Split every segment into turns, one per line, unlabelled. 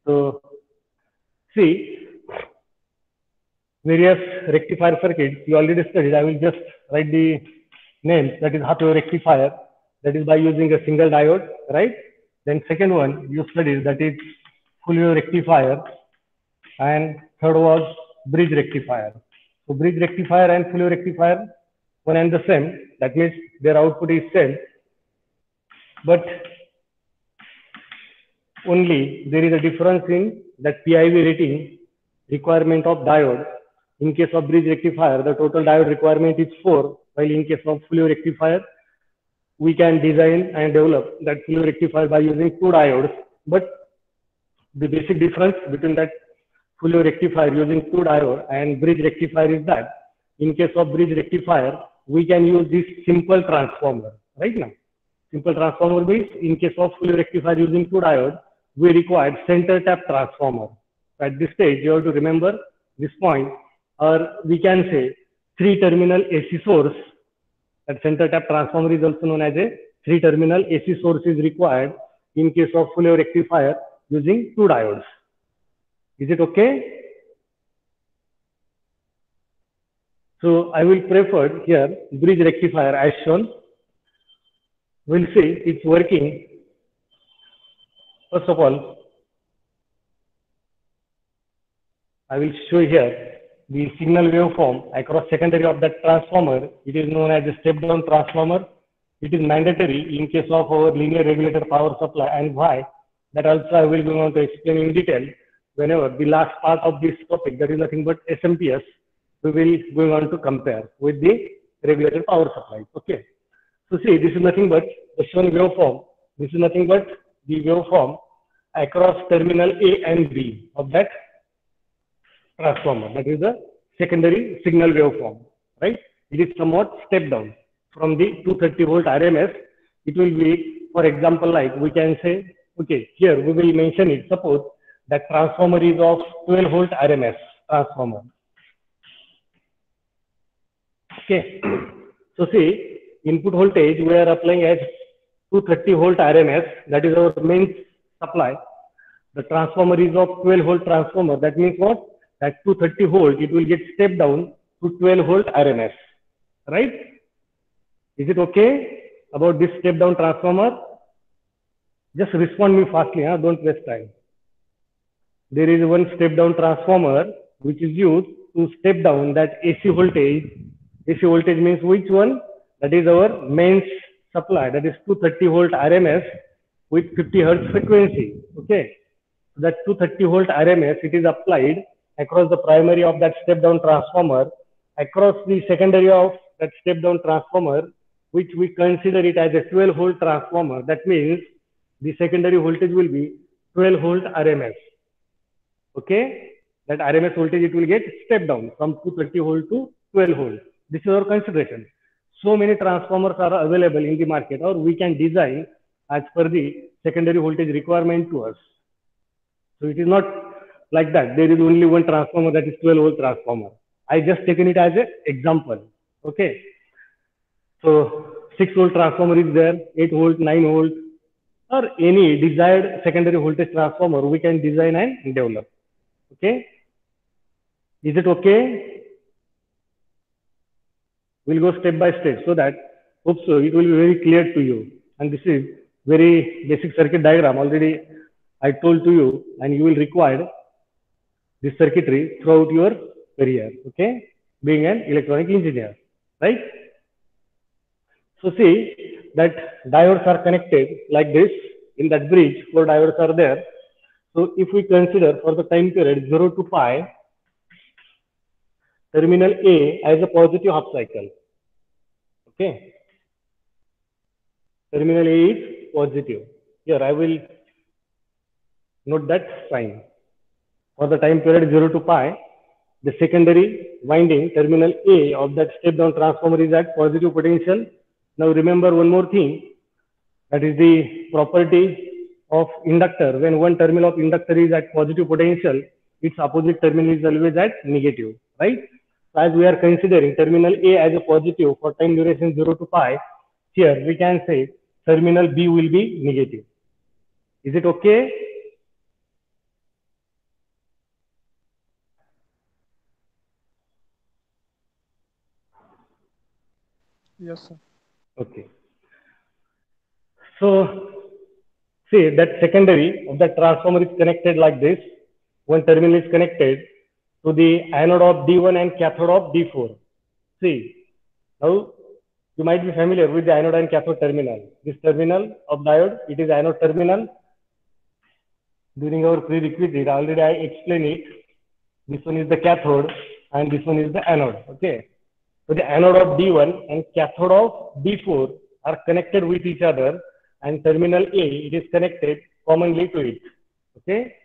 So see, various rectifier circuits you already studied. I will just write the names. That is half wave rectifier. That is by using a single diode, right? Then second one you studied, that is full wave rectifier, and third was bridge rectifier. So bridge rectifier and full wave rectifier one and the same. That means their output is same, but only there is a difference in that PIV rating requirement of diode. In case of bridge rectifier, the total diode requirement is 4, while in case of full wave rectifier, we can design and develop that full wave rectifier by using 2 diodes. But the basic difference between that full wave rectifier using 2 diode and bridge rectifier is that in case of bridge rectifier, we can use this simple transformer, right now. Simple transformer means in case of full wave rectifier using 2 diode, we require center tap transformer. At this stage, you have to remember this point, or we can say 3-terminal AC source. That center tap transformer is also known as a 3-terminal AC source is required in case of full wave rectifier using 2 diodes. Is it okay? So I will prefer here bridge rectifier as shown. We'll see it's working. First of all, I will show here the signal waveform across secondary of that transformer. It is known as a step-down transformer. It is mandatory in case of our linear regulator power supply, and why, that also I will go on to explain in detail whenever the last part of this topic, that is nothing but SMPS, we will go on to compare with the regulated power supply. Okay. So see, this is nothing but the shown waveform. This is nothing but the waveform across terminal A and B of that transformer. That is the secondary signal waveform, right? It is somewhat step down from the 230 volt RMS. It will be, for example, like we can say, okay, here we will mention it. Suppose that transformer is of 12 volt RMS transformer. Okay. So see, input voltage we are applying as 230 volt RMS. That is our main supply. The transformer is of 12 volt transformer. That means what? At 230 volt, it will get stepped down to 12 volt RMS, right? Is it okay about this step down transformer? Just respond me fastly, huh? Don't waste time. There is one step down transformer which is used to step down that AC voltage. AC voltage means which one? That is our mains supply. That is 230 volt RMS with 50 hertz frequency. Okay. So that 230 volt RMS, it is applied across the primary of that step down transformer, across the secondary of that step down transformer, which we consider it as a 12 volt transformer. That means the secondary voltage will be 12 volt RMS. Okay, that RMS voltage, it will get step down from 230 volt to 12 volt. This is our consideration. So many transformers are available in the market, or we can design as per the secondary voltage requirement to us. So it is not like that. There is only one transformer, that is 12 volt transformer. I just taken it as an example. Okay. So 6 volt transformer is there, 8 volt, 9 volt, or any desired secondary voltage transformer we can design and develop. Okay. Is it okay? We'll go step by step so that hope so it will be very clear to you. And this is very basic circuit diagram. Already I told to you, and you will require this circuitry throughout your career. Okay, being an electronic engineer, right? So see that diodes are connected like this in that bridge. 4 diodes are there. So if we consider for the time period 0 to pi, terminal A as a positive half cycle. Okay. Terminal A is positive. Here I will note that sign. For the time period 0 to pi, the secondary winding terminal A of that step down transformer is at positive potential. Now remember one more thing, that is the property of inductor. When one terminal of inductor is at positive potential, its opposite terminal is always at negative, right? So as we are considering terminal A as a positive for time duration 0 to pi, here we can say terminal B will be negative. Is it okay?
Yes, sir.
Okay. So see that secondary of that transformer is connected like this. One terminal is connected to the anode of D1 and cathode of D4. See, now you might be familiar with the anode and cathode terminal. This terminal of diode, it is anode terminal. During our prerequisite, already I explained it. This one is the cathode and this one is the anode. Okay. So the anode of D1 and cathode of D4 are connected with each other, and terminal A, it is connected commonly to it. Okay.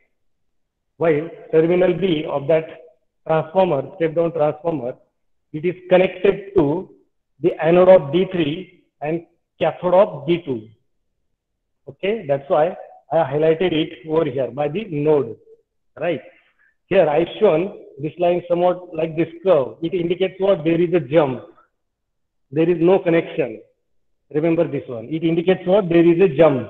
While terminal B of that transformer, step down transformer, it is connected to the anode of D3 and cathode of D2. Okay, that's why I highlighted it over here by the node, right? Here I shown this line somewhat like this curve. It indicates what? There is a jump. There is no connection. Remember this one. It indicates what? There is a jump.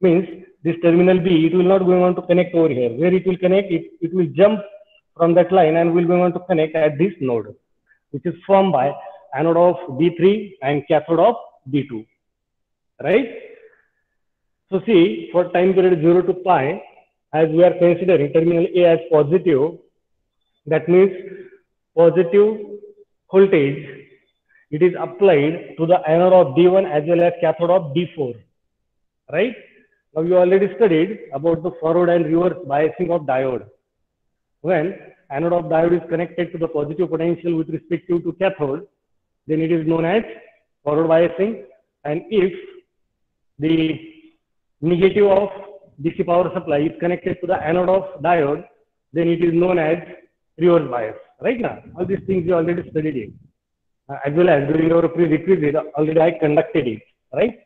Means this terminal B, it will not going on to connect over here. Where it will connect, it will jump from that line and will going on to connect at this node, which is formed by anode of D3 and cathode of D2, right? So see, for time period 0 to pi, as we are considering terminal A as positive, that means positive voltage, it is applied to the anode of D1 as well as cathode of D4, right? Now you already studied about the forward and reverse biasing of diode. When anode of diode is connected to the positive potential with respect to cathode, then it is known as forward biasing. And if the negative of DC power supply is connected to the anode of diode, then it is known as reverse bias. Right now, all these things you already studied it. As well as during our prerequisite, already I conducted it, right?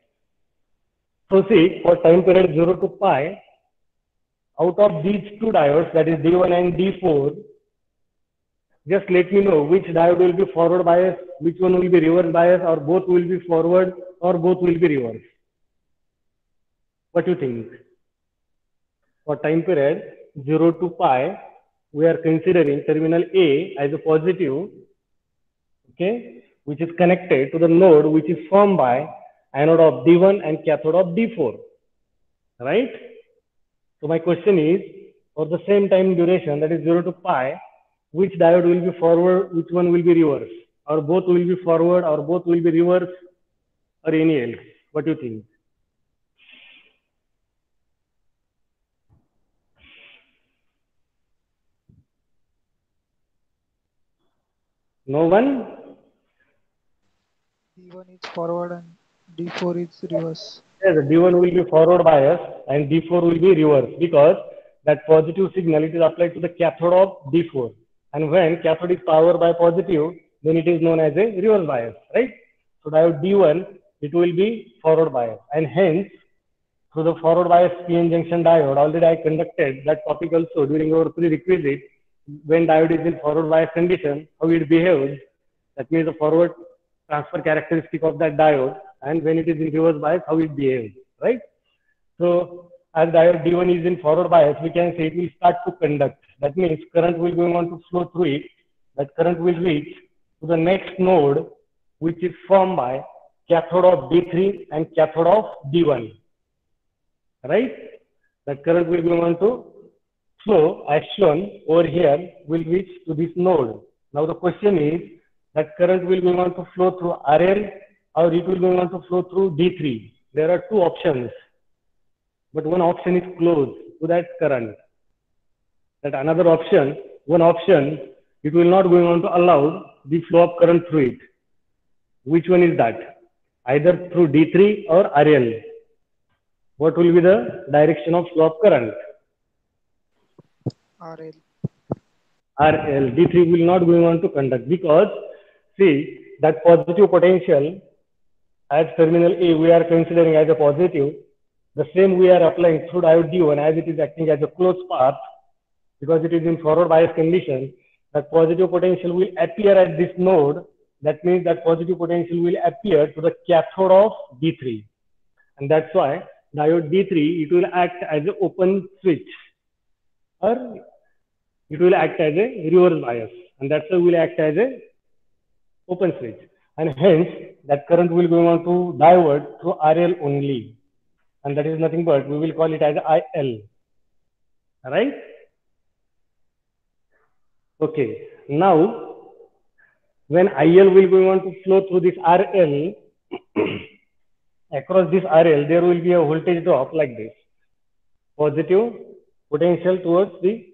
So see, for time period 0 to pi, out of these two diodes, that is D1 and D4, just let me know which diode will be forward bias, which one will be reverse bias, or both will be forward, or both will be reverse. What do you think? For time period 0 to pi, we are considering terminal A as a positive, okay, which is connected to the node which is formed by anode of D1 and cathode of D4, right? So my question is, for the same time duration, that is 0 to pi, which diode will be forward, which one will be reverse, or both will be forward, or both will be reverse, or any else? What do you think? No one?
D1 is forward and D4 is reverse.
Yes, D1 will be forward bias and D4 will be reverse, because that positive signal, it is applied to the cathode of D4. And when cathode is powered by positive, then it is known as a reverse bias, right? So diode D1, it will be forward bias, and hence through the forward bias PN junction diode, already I conducted that topic also during our prerequisite. When diode is in forward bias condition, how it behaves, that means the forward transfer characteristic of that diode, and when it is in reverse bias, how it behaves, right? So as diode D1 is in forward bias, we can say it will start to conduct. That means current will going on to flow through it. That current will reach to the next node, which is formed by cathode of D3 and cathode of D1, right? That current will go on to flow as shown over here, will reach to this node. Now the question is, that current will go on to flow through RL, or it will go on to flow through D3. There are two options, but one option is closed to that current. That another option, one option, it will not going on to allow the flow of current through it. Which one is that? Either through D3 or RL. What will be the direction of flow of current?
RL.
RL. D3 will not going on to conduct, because see that positive potential as terminal A we are considering as a positive, the same we are applying through diode D1 as it is acting as a closed path, because it is in forward bias condition. That positive potential will appear at this node. That means that positive potential will appear to the cathode of D3, and that's why diode D3, it will act as an open switch, or it will act as a reverse bias, and that's why it will act as a open switch. and hence that current will go on to divert through RL only, and that is nothing but we will call it as IL, right? Okay, now when IL will go on to flow through this RL, across this RL there will be a voltage drop like this, positive potential towards the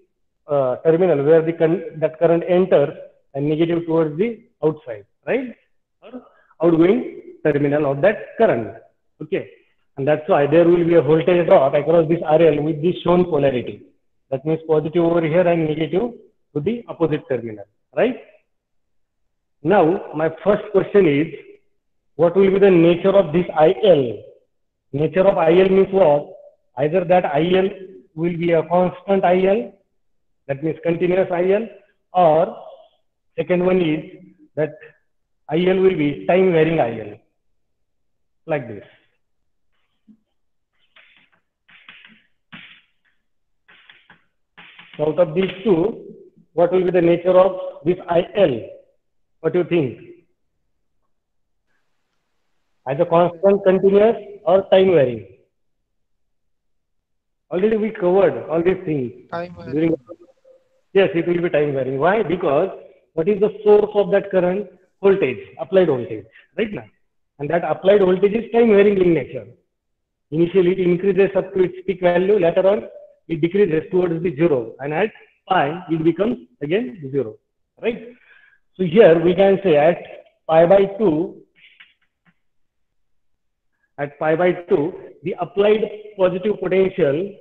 terminal where that current enters, and negative towards the outside, right? Or outgoing terminal of that current. Okay, and that's why there will be a voltage drop across this RL with this shown polarity. That means positive over here and negative to the opposite terminal, right? Now my first question is, what will be the nature of this IL? Nature of IL means what? Either that IL will be a constant IL, that means continuous IL, or second one is that IL will be time varying IL, like this. So out of these two, what will be the nature of this IL? What do you think? Either constant, continuous, or time varying? Already we covered all these things.
Time
During,
varying.
yes, it will be time varying. Why? Because what is the source of that current? Voltage, applied voltage, right now. And that applied voltage is time varying in nature. Initially, it increases up to its peak value. Later on, it decreases towards the zero. And at pi, it becomes again zero, right? So here we can say at pi by 2, the applied positive potential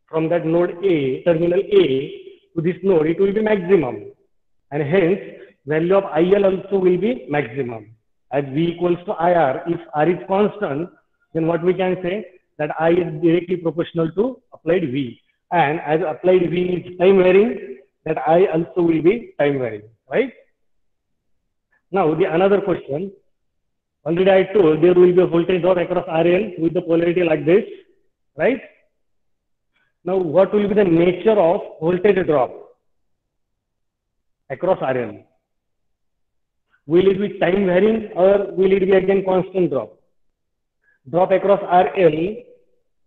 from that node A, terminal A to this node, it will be maximum. And hence, value of IL also will be maximum. As V equals to IR, if R is constant, then what we can say? That I is directly proportional to applied V. And as applied V is time varying, that I also will be time varying, right? Now, the another question. Already I told there will be a voltage drop across RL with the polarity like this, right? Now, what will be the nature of voltage drop across RL? Will it be time varying or will it be again constant drop? Drop across RL,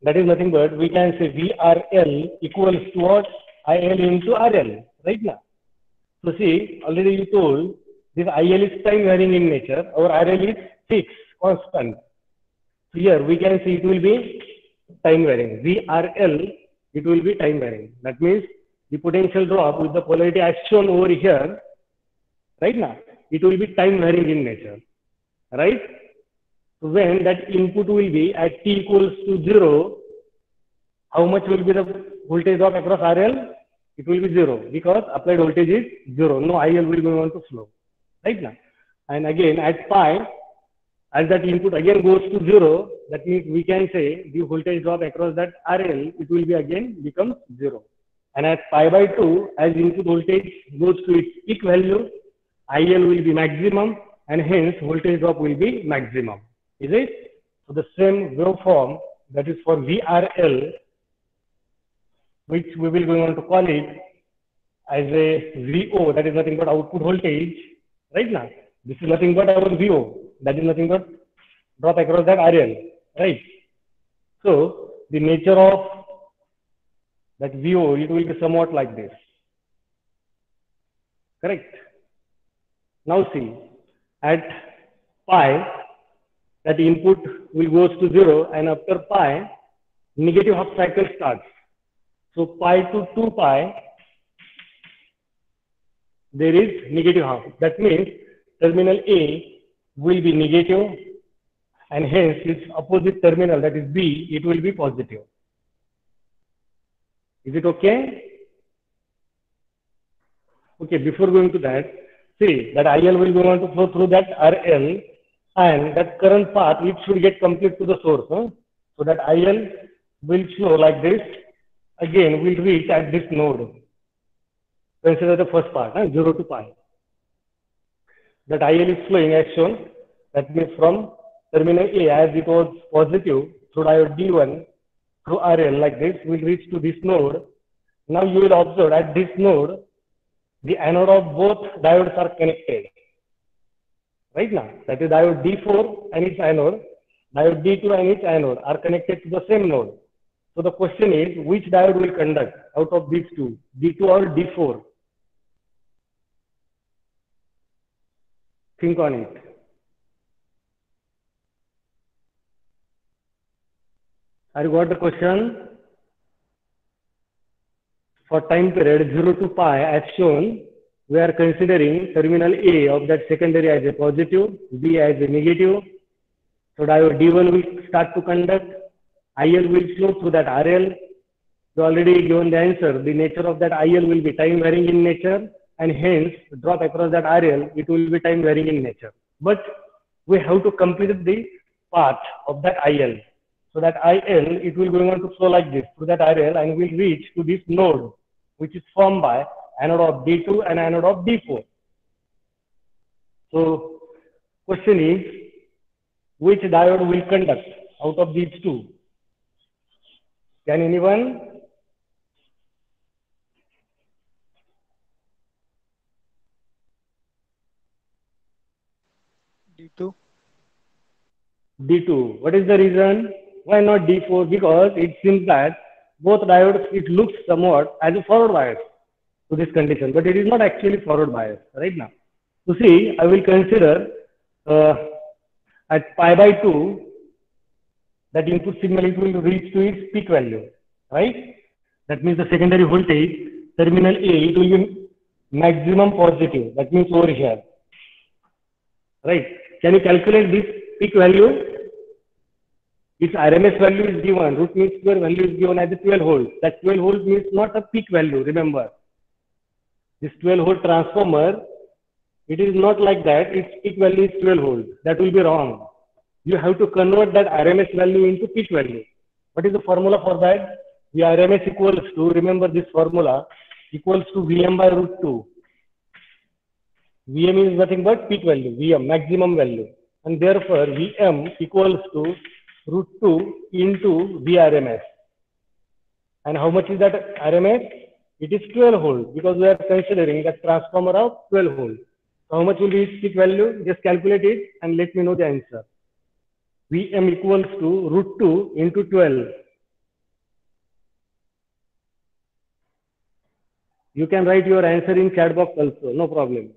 that is nothing but we can say VRL equals to what? IL into RL, right now. So see, already you told this IL is time varying in nature, or RL is fixed, constant. So here we can see it will be time varying. VRL, it will be time varying. That means the potential drop with the polarity as shown over here, right now, it will be time varying in nature, right? So when that input will be at t equals to 0, how much will be the voltage drop across RL? It will be 0 because applied voltage is 0. No IL will go on to flow, right now. And again at pi, as that input again goes to 0, that means we can say the voltage drop across that RL, it will be again become 0. And at pi by 2, as input voltage goes to its peak value, IL will be maximum and hence voltage drop will be maximum. Is it? So the same waveform, that is for VRL, which we will go on to call it as a VO, that is nothing but output voltage, right now. This is nothing but our VO, that is nothing but drop across that RL, right? So the nature of that VO, it will be somewhat like this, correct? Now see, at pi, that input will goes to 0 and after pi, negative half cycle starts. So pi to 2 pi, there is negative half. That means terminal A will be negative and hence its opposite terminal, that is B, it will be positive. Is it okay? Okay, before going to that, see that IL will go on to flow through that RL and that current path, it should get complete to the source. So that IL will flow like this, again will reach at this node. Consider the first part, 0 to pi. That IL is flowing as shown, that means from terminal A as it was positive through diode D1 through RL like this, will reach to this node. Now you will observe at this node, the anode of both diodes are connected. right now. That is diode D4 and its anode, diode D2 and its anode are connected to the same node. So the question is, which diode will conduct out of these two, D2 or D4? Think on it. Have you got the question? For time period 0 to pi as shown, we are considering terminal A of that secondary as a positive, B as a negative. So diode D1 will start to conduct, IL will flow through that RL. You already given the answer. The nature of that IL will be time varying in nature, and hence drop across that RL, it will be time varying in nature. But we have to complete the path of that IL. So that IL, it will going on to flow like this through that RL and will reach to this node, which is formed by anode of D2 and anode of D4. So question is, which diode will conduct out of these two? Can anyone?
D2.
D2. What is the reason? Why not D4? Because it seems that both diodes, it looks somewhat as a forward bias to this condition, but it is not actually forward bias right now. So see, I will consider at pi by 2, that input signal it will reach to its peak value, right? That means the secondary voltage, terminal A, it will be maximum positive. That means over here, right? Can you calculate this peak value? Its RMS value is given, root mean square value is given as a 12 volts. That 12 volts means not a peak value, remember. This 12 volt transformer, it is not like that, its peak value is 12 volts. That will be wrong. You have to convert that RMS value into peak value. What is the formula for that? The RMS equals to, remember this formula, equals to Vm by root 2. Vm is nothing but peak value, Vm, maximum value. And therefore, Vm equals to root 2 into Vrms. And how much is that RMS? It is 12 volts because we are considering a transformer of 12 volts. So how much will be its peak value? Just calculate it and let me know the answer. Vm equals to root 2 into 12. You can write your answer in chat box also, no problem.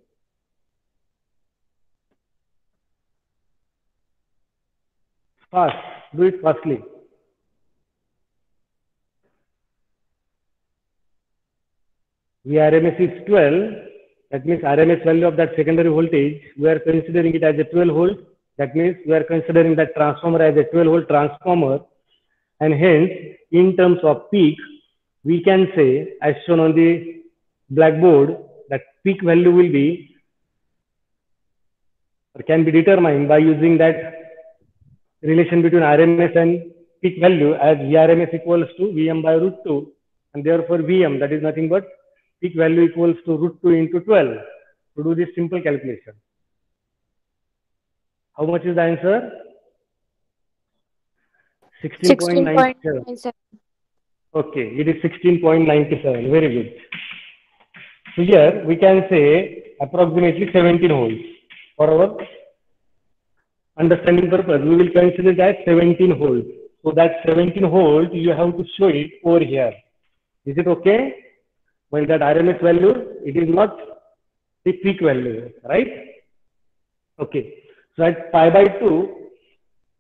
Fast, do it fastly. Vrms is 12. That means RMS value of that secondary voltage, we are considering it as a 12 volt. That means we are considering that transformer as a 12 volt transformer. And hence, in terms of peak, we can say, as shown on the blackboard, that peak value will be, or can be determined by using that relation between RMS and peak value as Vrms equals to Vm by root 2. And therefore, Vm, that is nothing but peak value equals to root 2 into 12 to do this simple calculation. How much is the answer? 16.97. Okay, it is 16.97. Very good. So here we can say approximately 17 volts. For our understanding purpose, we will consider that 17 volts. So that 17 volts, you have to show it over here. Is it okay? Well, that RMS value, it is not the peak value, right? Okay. So at pi by 2,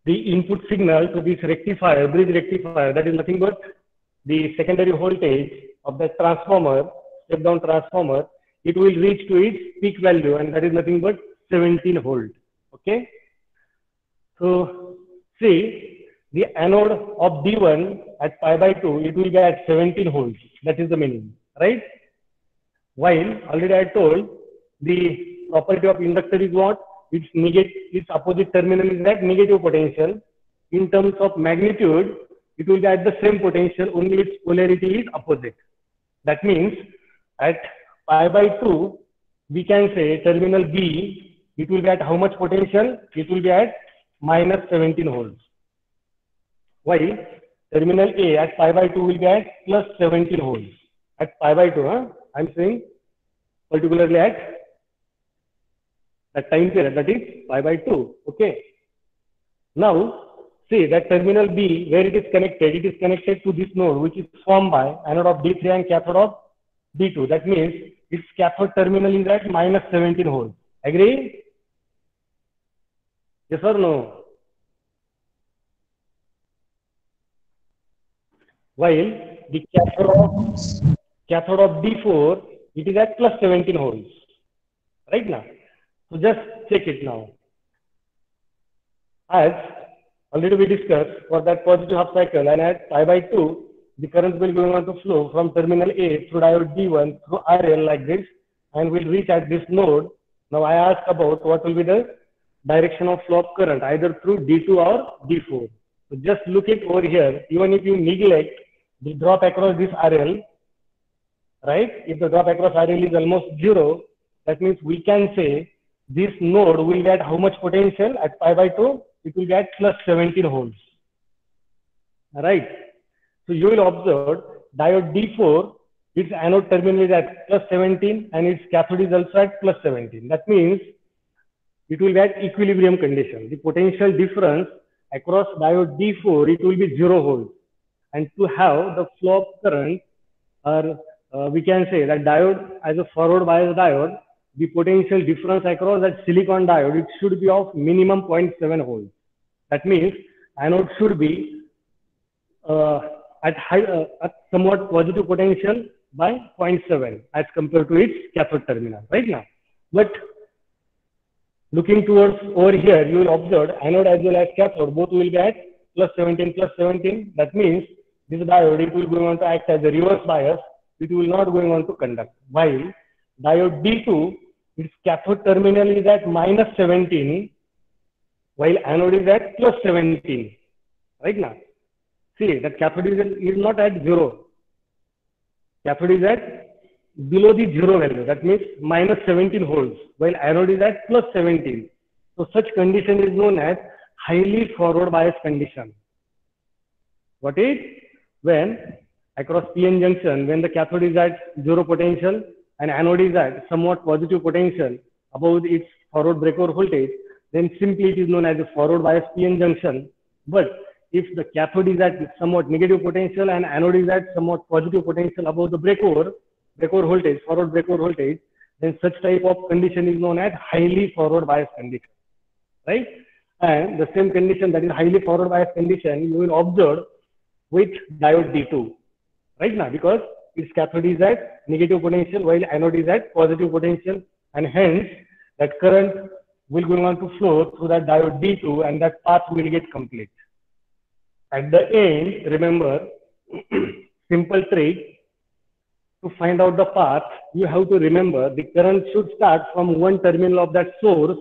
the input signal to this rectifier, bridge rectifier, that is nothing but the secondary voltage of the transformer, step down transformer, it will reach to its peak value, and that is nothing but 17 volt. Okay. So see, the anode of D1 at pi by 2, it will be at 17 volts. That is the meaning, right? While already I told the property of inductor is what? Its negative, its opposite terminal is at negative potential. In terms of magnitude, it will be at the same potential, only its polarity is opposite. That means at pi by 2, we can say terminal B, it will be at how much potential? It will be at minus 17 volts. While terminal A at pi by 2 will be at plus 17 volts. At pi by 2, I'm saying particularly at that time period, that is pi by 2. Okay. Now, see that terminal B, where it is connected to this node, which is formed by anode of D3 and cathode of D2. That means its cathode terminal is at minus 17 volts. Agree? Yes or no? While the cathode of D4, it is at plus 17 volts. Right now. So just check it now. As already we discussed, for that positive half cycle and at pi by 2, the current will go on to flow from terminal A through diode D1 through RL like this and will reach at this node. Now I ask about what will be the direction of flow of current either through D2 or D4. So just look it over here. Even if you neglect the drop across this RL, right? If the drop across RL is almost 0, that means we can say this node will get how much potential at pi by 2? It will get plus 17 volts. Right? So you will observe diode D4, its anode terminal is at plus 17 and its cathode is also at plus 17. That means it will get equilibrium condition. The potential difference across diode D4, it will be 0 volts. And to have the flow of current, or we can say that diode as a forward bias diode, the potential difference across that silicon diode, it should be of minimum 0.7 volts. That means anode should be at somewhat positive potential by 0.7 as compared to its cathode terminal right now. But looking towards over here, you will observe anode as well as cathode both will be at plus 17 plus 17. That means this diode, it will go on to act as a reverse bias. It will not going on to conduct. While diode D2, its cathode terminal is at minus 17, while anode is at plus 17. Right now, see that cathode is not at 0. Cathode is at below the 0 value. That means minus 17 volts, while anode is at plus 17. So such condition is known as highly forward bias condition. What is? When across PN junction, when the cathode is at 0 potential and anode is at somewhat positive potential above its forward breakover voltage, then simply it is known as a forward bias PN junction. But if the cathode is at somewhat negative potential and anode is at somewhat positive potential above the breakover voltage, forward breakover voltage, then such type of condition is known as highly forward bias condition, right? And the same condition, that is highly forward bias condition, you will observe with diode D2, right now, because its cathode is at negative potential while anode is at positive potential, and hence that current will go on to flow through that diode D2 and that path will get complete. At the end, remember, simple trick, to find out the path, you have to remember the current should start from one terminal of that source.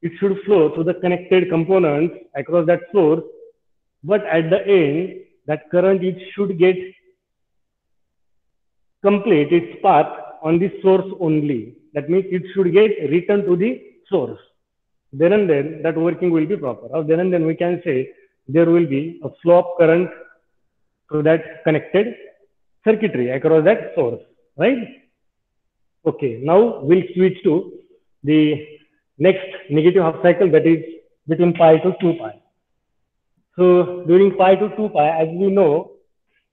It should flow through the connected components across that source, but at the end, that current, it should get complete its path on the source only. That means it should get returned to the source. Then and then that working will be proper. Or then and then we can say there will be a flow of current through that connected circuitry across that source, right? Okay, now we'll switch to the next negative half cycle, that is between pi to 2 pi. So during pi to 2 pi, as we know,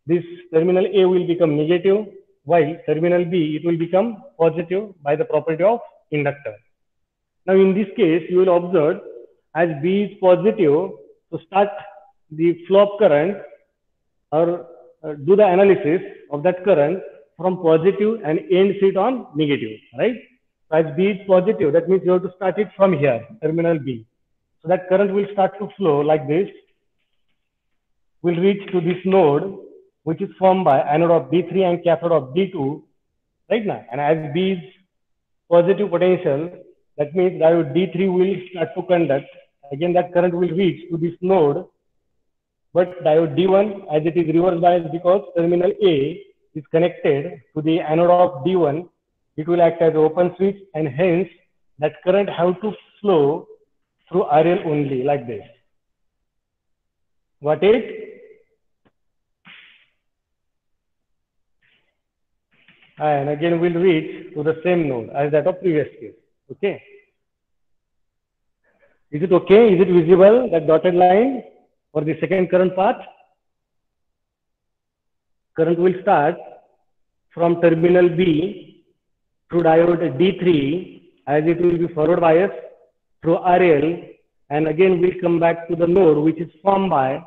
this terminal A will become negative, while terminal B, it will become positive by the property of inductor. Now in this case, you will observe as B is positive, to start the flow of current or do the analysis of that current from positive and end it on negative, right? So as B is positive, that means you have to start it from here, terminal B. So that current will start to flow like this, will reach to this node, which is formed by anode of D3 and cathode of D2, right now. And as B is positive potential, that means diode D3 will start to conduct. Again, that current will reach to this node, but diode D1, as it is reverse bias because terminal A is connected to the anode of D1, it will act as an open switch, and hence that current have to flow through RL only like this. What is? And again we'll reach to the same node as that of previous case. Okay. Is it okay? Is it visible, that dotted line for the second current path? Current will start from terminal B through diode D3 as it will be forward bias through RL, and again we'll come back to the node which is formed by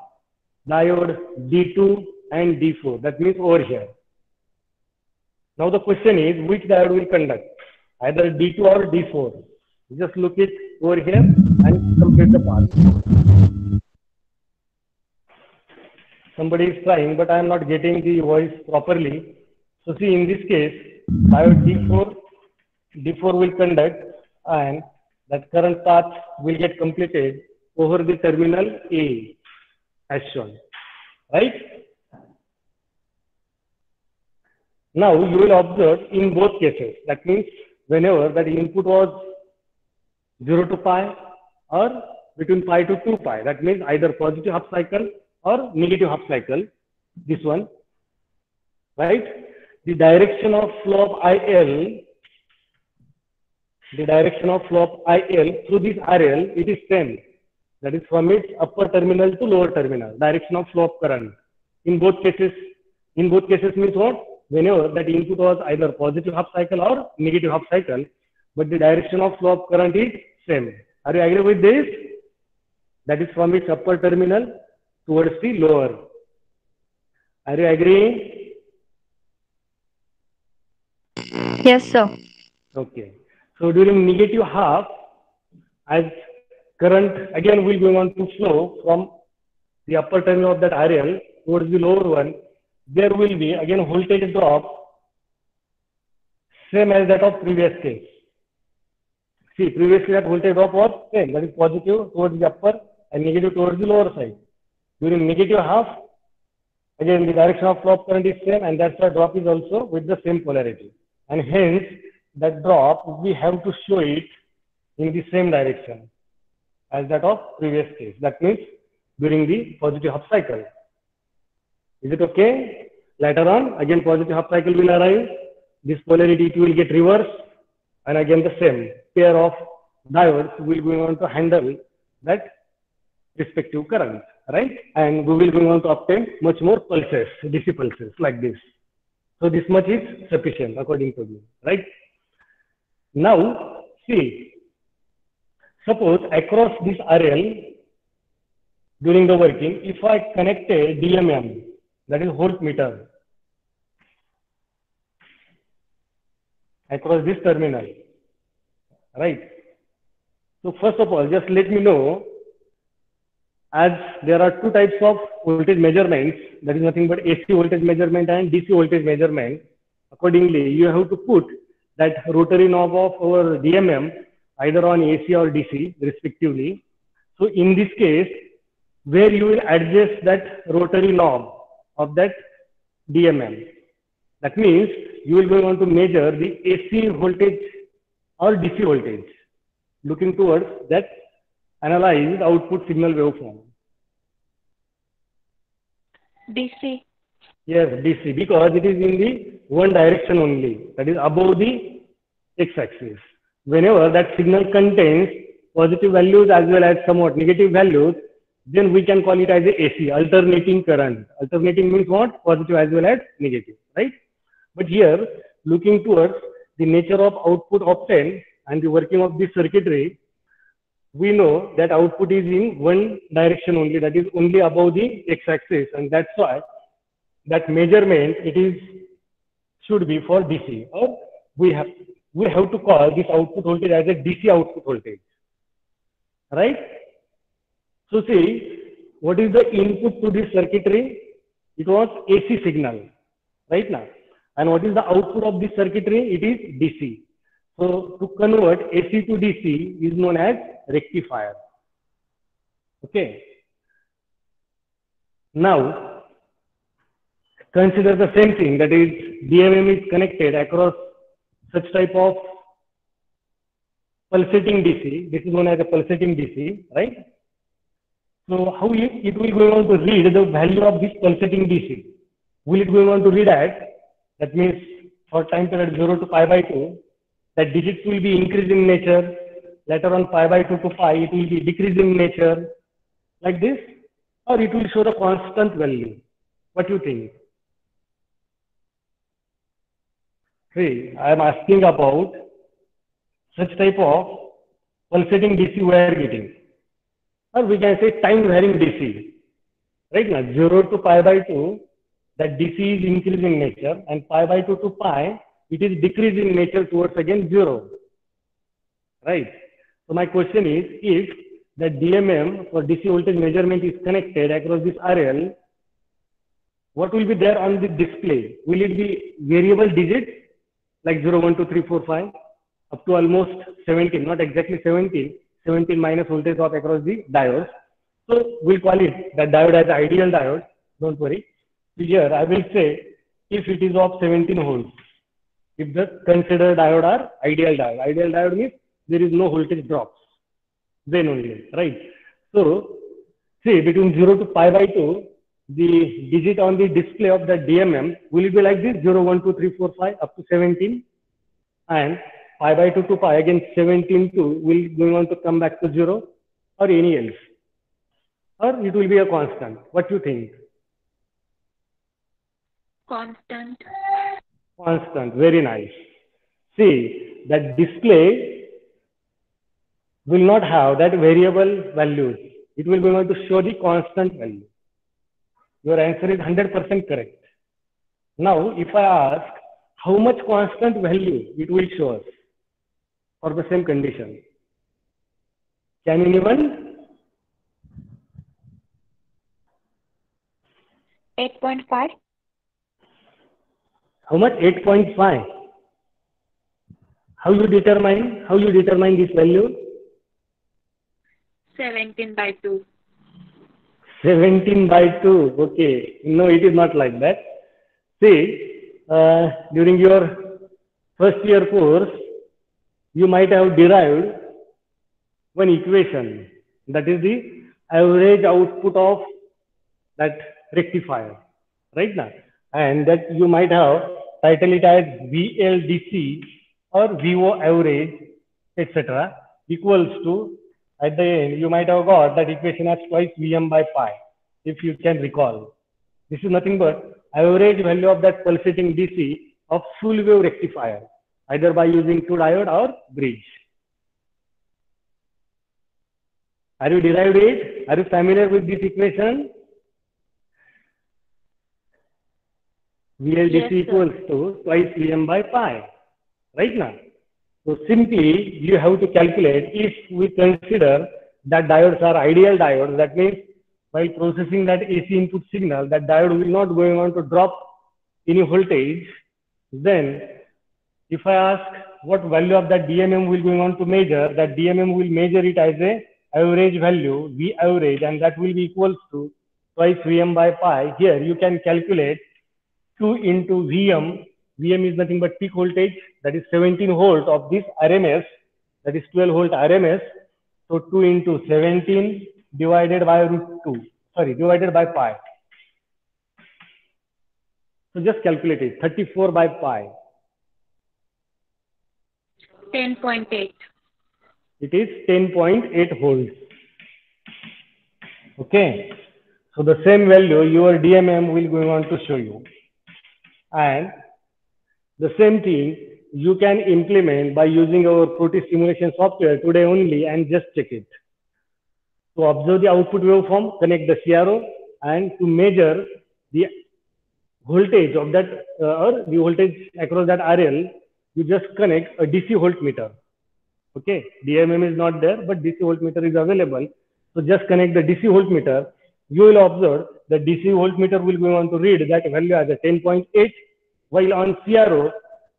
diode D2 and D4. That means over here. Now the question is, which diode will conduct? Either D2 or D4. Just look it over here and complete the path. Somebody is trying, but I am not getting the voice properly. So see, in this case, diode D4 will conduct, and that current path will get completed over the terminal A as shown, right? Now you will observe in both cases, that means whenever that input was 0 to pi or between pi to 2 pi, that means either positive half cycle or negative half cycle, this one, right? The direction of flow of IL, through this RL, it is same. That is from its upper terminal to lower terminal, direction of flow of current. In both cases means what? Whenever that input was either positive half cycle or negative half cycle, but the direction of flow of current is same. Are you agree with this? That is from its upper terminal towards the lower. Are you agree?
Yes, sir.
Okay. So during negative half, as current again will go on to flow from the upper terminal of that RL towards the lower one, there will be again voltage drop same as that of previous case. See, previously that voltage drop was same, that is positive towards the upper and negative towards the lower side. During negative half, again the direction of flow of current is same, and that's why drop is also with the same polarity. And hence that drop we have to show it in the same direction as that of previous case. That means during the positive half cycle. Is it okay? Later on, again positive half cycle will arrive. This polarity it will get reversed, and again the same pair of diodes will go on to handle that respective current, right? And we will go on to obtain much more pulses, DC pulses like this. So this much is sufficient according to me, right? Now, see, suppose across this RL during the working, if I connected DMM, that is voltmeter, across this terminal, right? So first of all, just let me know, as there are two types of voltage measurements, that is nothing but AC voltage measurement and DC voltage measurement. Accordingly, you have to put that rotary knob of our DMM either on AC or DC respectively. So in this case, where you will adjust that rotary knob of that DMM, that means you will go on to measure the AC voltage or DC voltage, looking towards that analyzed output signal waveform.
DC.
Yes, DC, because it is in the one direction only, that is above the x-axis. Whenever that signal contains positive values as well as somewhat negative values, then we can call it as a AC, alternating current. Alternating means what? Positive as well as negative, right? But here, looking towards the nature of output obtained and the working of this circuitry, we know that output is in one direction only, that is only above the x-axis, and that's why that measurement should be for DC, or we have to call this output voltage as a DC output voltage, right? So see, what is the input to this circuitry? It was AC signal, right now, and what is the output of this circuitry? It is DC. So to convert AC to DC is known as rectifier. Okay. Now consider the same thing, that is DMM is connected across such type of pulsating DC. This is known as a pulsating DC, right? So how it will go on to read the value of this pulsating DC? Will it go on to read at? That means for time period 0 to pi by 2, that digits will be increasing in nature. Later on pi by 2 to pi, it will be decreasing in nature, like this, or it will show the constant value. What do you think? See, I am asking about such type of pulsating DC we are getting, or we can say time varying DC. Right now, 0 to pi by 2, that DC is increasing in nature, and pi by 2 to pi, it is decreasing in nature towards again 0. Right? So my question is, if the DMM for DC voltage measurement is connected across this RL, what will be there on the display? Will it be variable digits like 0, 1, 2, 3, 4, 5 up to almost 17, not exactly 17, 17 minus voltage drop across the diodes. So we'll call it that diode as ideal diode. Don't worry. Here I will say if it is of 17 volts, if the considered diode are ideal diode. Ideal diode means there is no voltage drops. Then only, right? So see, between 0 to pi by 2, the digit on the display of the DMM will be like this: 0, 1, 2, 3, 4, 5 up to 17, and pi by 2 to pi again 17 to will going on to come back to 0 or any else, or it will be a constant. What do you think?
Constant.
Constant. Very nice. See, that display will not have that variable values. It will be going to show the constant value. Your answer is 100% correct. Now, if I ask how much constant value it will show us for the same condition, can anyone?
8.5.
How much? 8.5. How you determine this value?
17 by 2.
17 by 2. Okay. No, it is not like that. See, during your first year course, you might have derived one equation, that is the average output of that rectifier, right now, and that you might have titled it as VLDC or VO average, etc. equals to, at the end you might have got that equation as twice Vm by pi, if you can recall. This is nothing but average value of that pulsating DC of full wave rectifier, either by using two diode or bridge. Are you derived it? Are you familiar with this equation? VLDC
Yes,
equals to twice Vm by pi, right now. So simply you have to calculate, if we consider that diodes are ideal diodes, that means while processing that AC input signal, that diode will not going on to drop any voltage. Then if I ask what value of that DMM will going on to measure, that DMM will measure it as a average value, V average, and that will be equals to twice Vm by pi. Here you can calculate 2 into Vm. Vm is nothing but peak voltage, that is 17 volts of this RMS, that is 12 volt RMS. So 2 into 17 divided by divided by pi. So just calculate it, 34 by pi.
10.8.
It is 10.8 volts. Okay. So the same value your DMM will going on to show you. And the same thing you can implement by using our Proteus simulation software today only, and just check it. To observe the output waveform, connect the CRO, and to measure the voltage of that or the voltage across that RL, you just connect a DC voltmeter. Okay, DMM is not there, but DC voltmeter is available. So just connect the DC voltmeter. You will observe the DC voltmeter will go on to read that value as a 10.8, while on CRO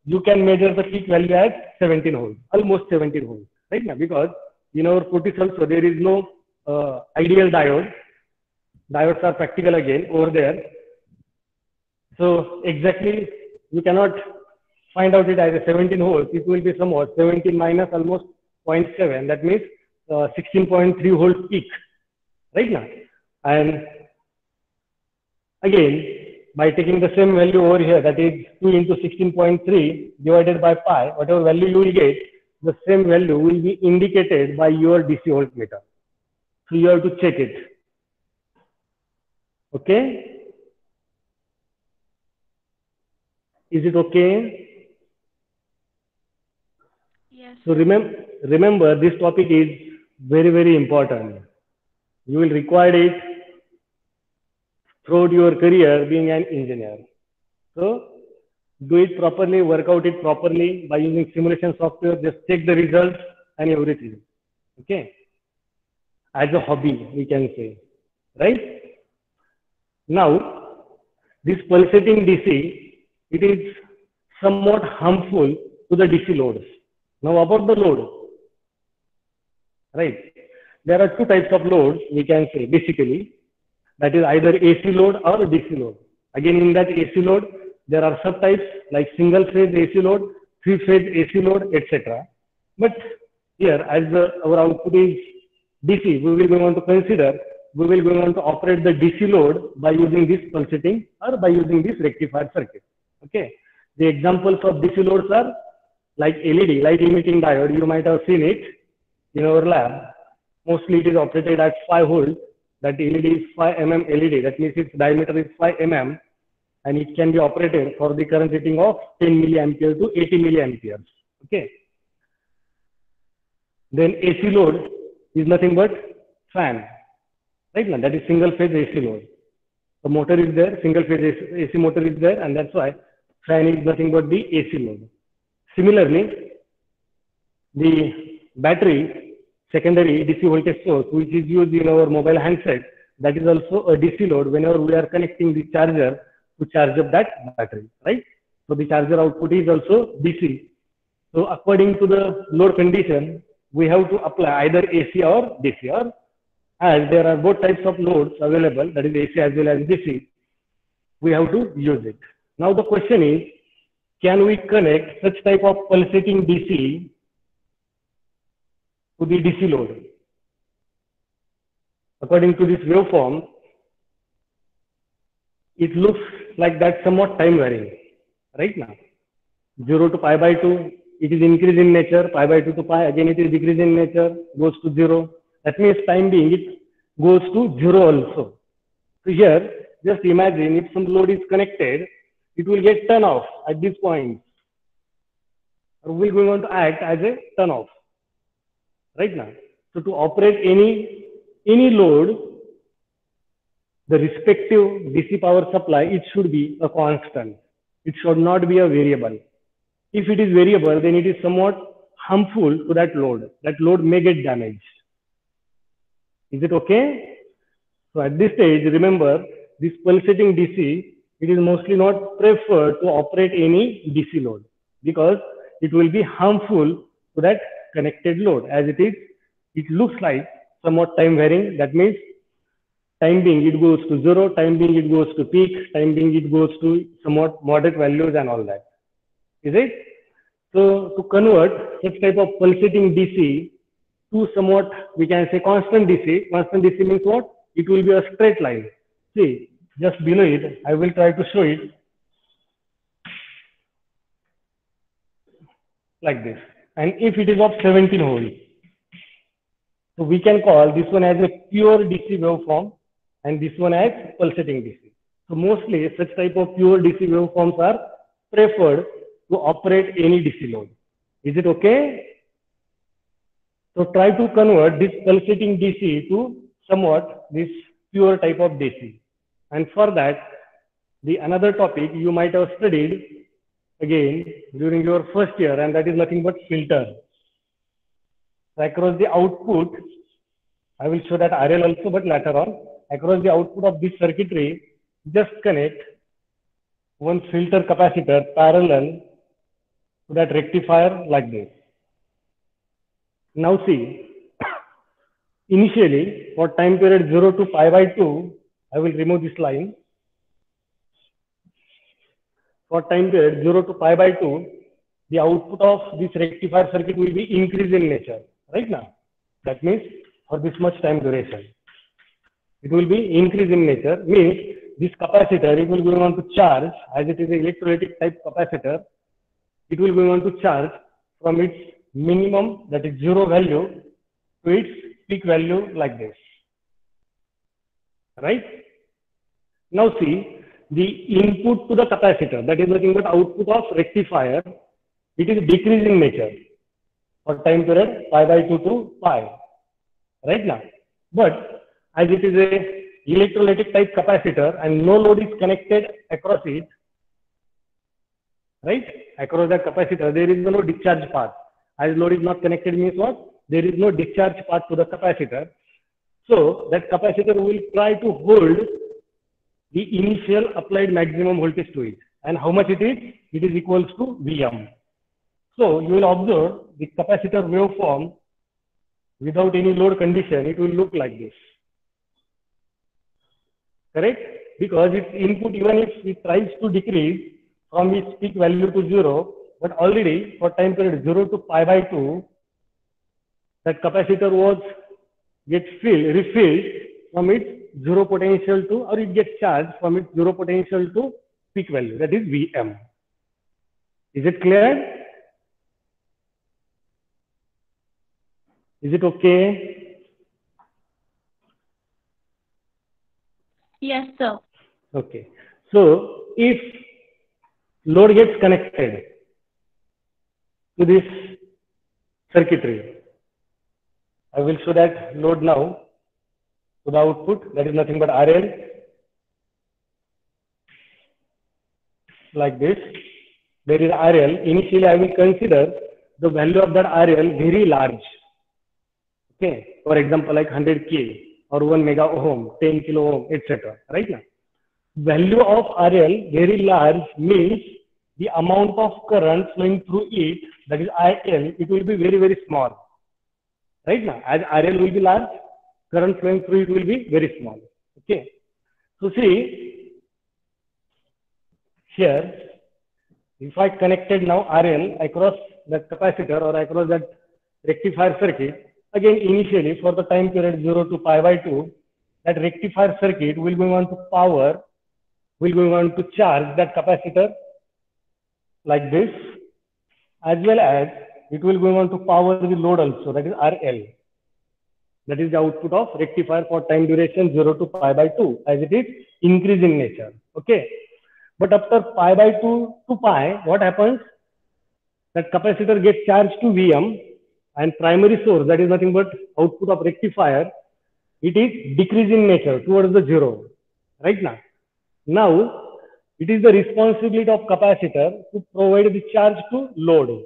you can measure the peak value as 17 volts, almost 17 volts, right now, because in our Proteus also there is no ideal diode. Diodes are practical again over there. So exactly you cannot find out it as a 17 volts. It will be somewhat 17 minus almost 0.7. That means 16.3 volt peak, right now. And again, by taking the same value over here, that is 2 into 16.3 divided by pi, whatever value you will get, the same value will be indicated by your DC voltmeter. So you have to check it. Okay? Is it okay?
Yes.
So remember this topic is very, very important. You will require it throughout your career being an engineer. So do it properly, work out it properly by using simulation software, just check the results and everything. Okay? As a hobby, we can say. Right? Now, this pulsating DC, it is somewhat harmful to the DC loads. Now about the load. Right? There are two types of loads, we can say, basically. That is either AC load or DC load. Again, in that AC load, there are subtypes like single phase AC load, three phase AC load, etc. But here, as our output is DC, we will go on to consider, we will go on to operate the DC load by using this pulsating or by using this rectifier circuit. Okay. The examples of DC loads are like LED, light emitting diode. You might have seen it in our lab. Mostly it is operated at 5 volts. That LED is 5 mm LED. That means its diameter is 5 mm. And it can be operated for the current rating of 10 milliampere to 80 milliamperes. Okay. Then AC load is nothing but fan. Right now, that is single phase AC load. The motor is there, single phase AC motor is there, and that's why fan is nothing but the AC load. Similarly, the battery, secondary DC voltage source, which is used in our mobile handset, that is also a DC load whenever we are connecting the charger to charge up that battery, right? So the charger output is also DC. So according to the load condition, we have to apply either AC or DC, or as there are both types of loads available, that is AC as well as DC, we have to use it. Now the question is, can we connect such type of pulsating DC to the DC load? According to this waveform, it looks like that somewhat time varying, right now. 0 to pi by 2, it is increase in nature, pi by 2 to pi, again it is decrease in nature, goes to 0. That means time being, it goes to 0 also. So here, just imagine if some load is connected, it will get turn off at this point. Or we will going to act as a turn off, right now. So to operate any load, the respective DC power supply, it should be a constant. It should not be a variable. If it is variable, then it is somewhat harmful to that load. That load may get damaged. Is it okay? So at this stage, remember, this pulsating DC, it is mostly not preferred to operate any DC load because it will be harmful to that connected load. As it looks like somewhat time varying. That means time being it goes to 0, time being it goes to peak, time being it goes to somewhat moderate values and all that. Is it? So to convert such type of pulsating DC to somewhat, we can say constant DC. Constant DC means what? It will be a straight line. See, just below it, I will try to show it like this. And if it is of 17 volts, so we can call this one as a pure DC waveform and this one as pulsating DC. So mostly such type of pure DC waveforms are preferred to operate any DC load. Is it okay? So try to convert this pulsating DC to somewhat this pure type of DC. And for that, the another topic you might have studied again during your first year, and that is nothing but filter. So across the output, I will show that RL also, but later on, across the output of this circuitry, just connect one filter capacitor parallel to that rectifier like this. Now see, initially for time period 0 to pi by 2, I will remove this line. For time period 0 to pi by 2, the output of this rectifier circuit will be increased in nature, right now. That means for this much time duration, it will be increased in nature, means this capacitor, it will go on to charge, as it is an electrolytic type capacitor, it will go on to charge from its minimum, that is 0 value, to its peak value like this. Right? Now see, the input to the capacitor, that is nothing but output of rectifier, it is decreasing nature for time period pi by 2 to pi. Right now? But as it is a electrolytic type capacitor and no load is connected across it, right? Across that capacitor, there is no discharge path. As load is not connected means what? There is no discharge path to the capacitor. So that capacitor will try to hold the initial applied maximum voltage to it. And how much it is? It is equals to Vm. So you will observe the capacitor waveform without any load condition, it will look like this. Correct? Because its input, even if it tries to decrease from its peak value to 0, but already for time period 0 to pi by 2, that capacitor was refilled from its 0 potential to, or it gets charged from its 0 potential to peak value, that is Vm. Is it clear? Is it okay?
Yes, sir.
Okay. So if load gets connected to this circuitry, I will show that load now to the output, that is nothing but RL, like this. There is RL. Initially, I will consider the value of that RL very large. Okay. For example, like 100K or 1 mega ohm, 10 kilo ohm, etc. Right now, value of RL very large means the amount of current flowing through it, that is IL, it will be very, very small. Right now, as RL will be large, current flowing through it will be very small. Okay. So see, here, if I connected now RL across that capacitor or across that rectifier circuit, again initially for the time period 0 to pi by 2, that rectifier circuit will go on to power, will go on to charge that capacitor like this, as well as it will go on to power the load also, that is RL. That is the output of rectifier for time duration 0 to pi by 2, as it is increasing nature. Okay. But after pi by 2 to pi, what happens? That capacitor gets charged to Vm, and primary source, that is nothing but output of rectifier, it is decreasing nature towards the 0. Right now. Now, it is the responsibility of capacitor to provide the charge to load.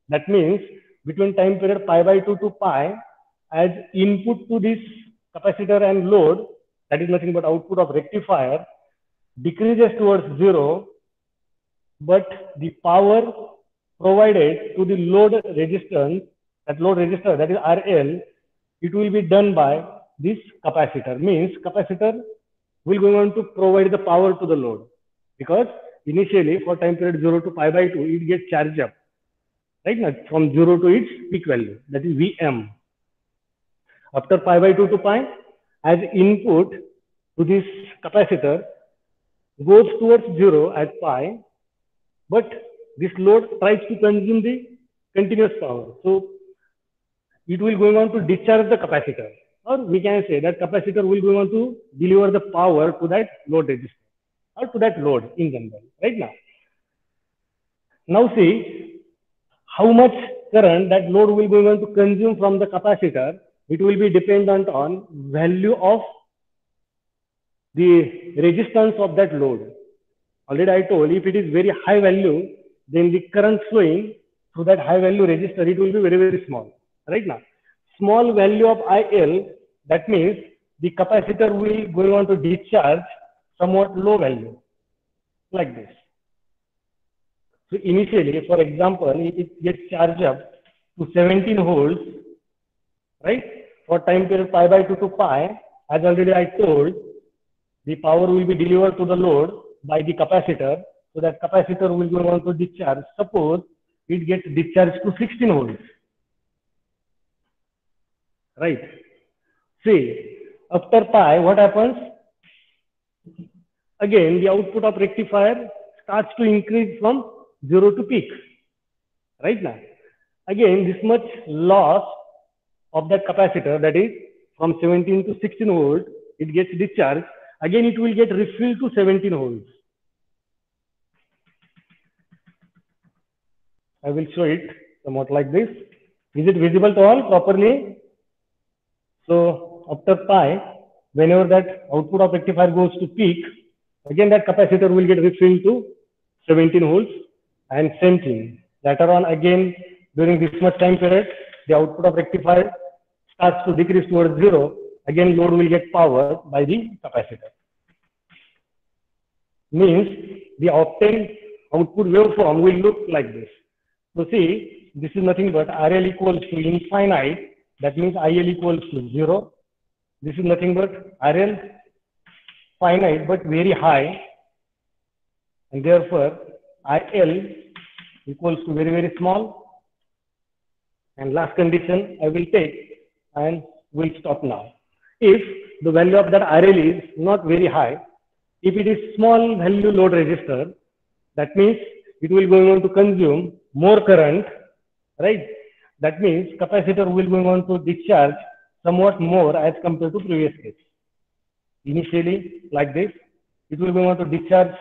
That means between time period pi by 2 to pi, as input to this capacitor and load, that is nothing but output of rectifier, decreases towards 0, but the power provided to the load resistance, that load resistor, that is RL, it will be done by this capacitor. Means capacitor will go on to provide the power to the load, because initially for time period 0 to pi by 2, it gets charged up, right now, from 0 to its peak value, that is Vm. After pi by 2 to pi, as input to this capacitor goes towards 0 at pi, but this load tries to consume the continuous power. So it will go on to discharge the capacitor, or we can say that capacitor will go on to deliver the power to that load resistor or to that load in general. Right now. Now see how much current that load will go on to consume from the capacitor. It will be dependent on value of the resistance of that load. Already I told, if it is very high value, then the current flowing through that high value resistor, it will be very, very small. Right now, small value of IL, that means the capacitor will go on to discharge somewhat low value, like this. So initially, for example, it gets charged up to 17 volts, right? For time period pi by 2 to pi, as already I told, the power will be delivered to the load by the capacitor. So that capacitor will go on to discharge. Suppose it gets discharged to 16 volts. Right. See, after pi, what happens? again the output of rectifier starts to increase from 0 to peak. Right now, again this much loss of that capacitor, that is from 17 to 16 volt, it gets discharged. Again it will get refilled to 17 volts. I will show it somewhat like this. Is it visible to all properly? So after pi, whenever that output of rectifier goes to peak, again that capacitor will get refilled to 17 volts, and same thing. Later on, again during this much time period, the output of rectifier starts to decrease towards 0. Again load will get powered by the capacitor. Means the obtained output waveform will look like this. So see, this is nothing but RL equals to infinite. That means IL equals to 0. This is nothing but RL finite but very high, and therefore IL equals to very, very small. And last condition I will take and will stop now. If the value of that RL is not very high, if it is small value load resistor, that means it will going on to consume more current, right? That means capacitor will going on to discharge somewhat more as compared to previous case. Initially like this, it will going on to discharge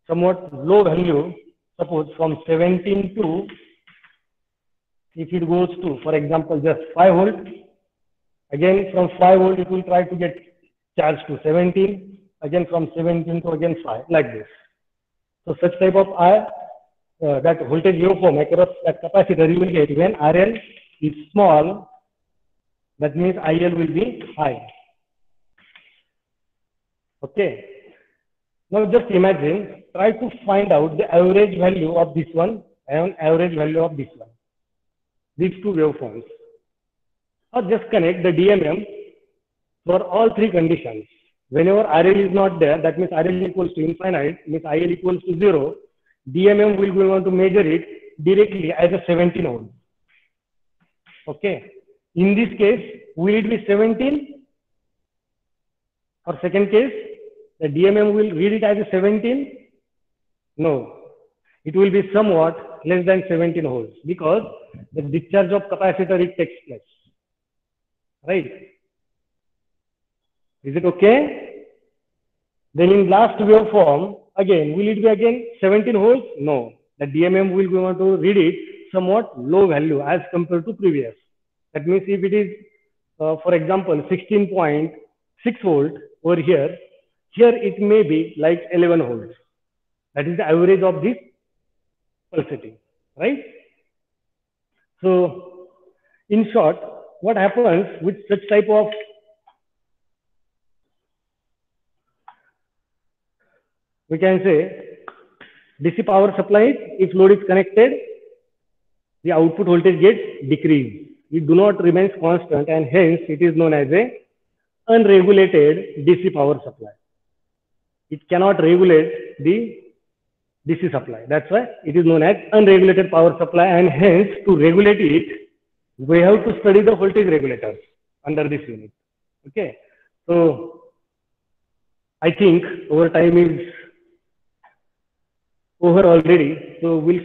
somewhat low value, suppose from 17 to, if it goes to, for example, just 5 volt, again from 5 volt it will try to get charged to 17, again from 17 to again 5, like this. So such type of that voltage waveform across that capacitor you will get when RL is small, that means IL will be high. Okay. Now just imagine, try to find out the average value of this one and average value of this one. These two waveforms. Or just connect the DMM for all three conditions. Whenever RL is not there, that means RL equals to infinite, means IL equals to 0. DMM will go on to measure it directly as a 17 ohm. Okay. In this case, will it be 17? Or second case, the DMM will read it as a 17? No. It will be somewhat less than 17 volts because the discharge of capacitor it takes place. Right? Is it okay? Then in last waveform, again, will it be again 17 volts? No. The DMM will go on to read it somewhat low value as compared to previous. That means if it is, for example, 16.6 volt over here, here it may be like 11 volts. That is the average of this pulsating, right? So, in short, what happens with such type of we can say DC power supply, if load is connected, the output voltage gets decreased. It do not remains constant, and hence it is known as a unregulated DC power supply. It cannot regulate the DC supply. That's why it is known as unregulated power supply, and hence to regulate it, we have to study the voltage regulators under this unit. Okay. So I think our time is over already. So we'll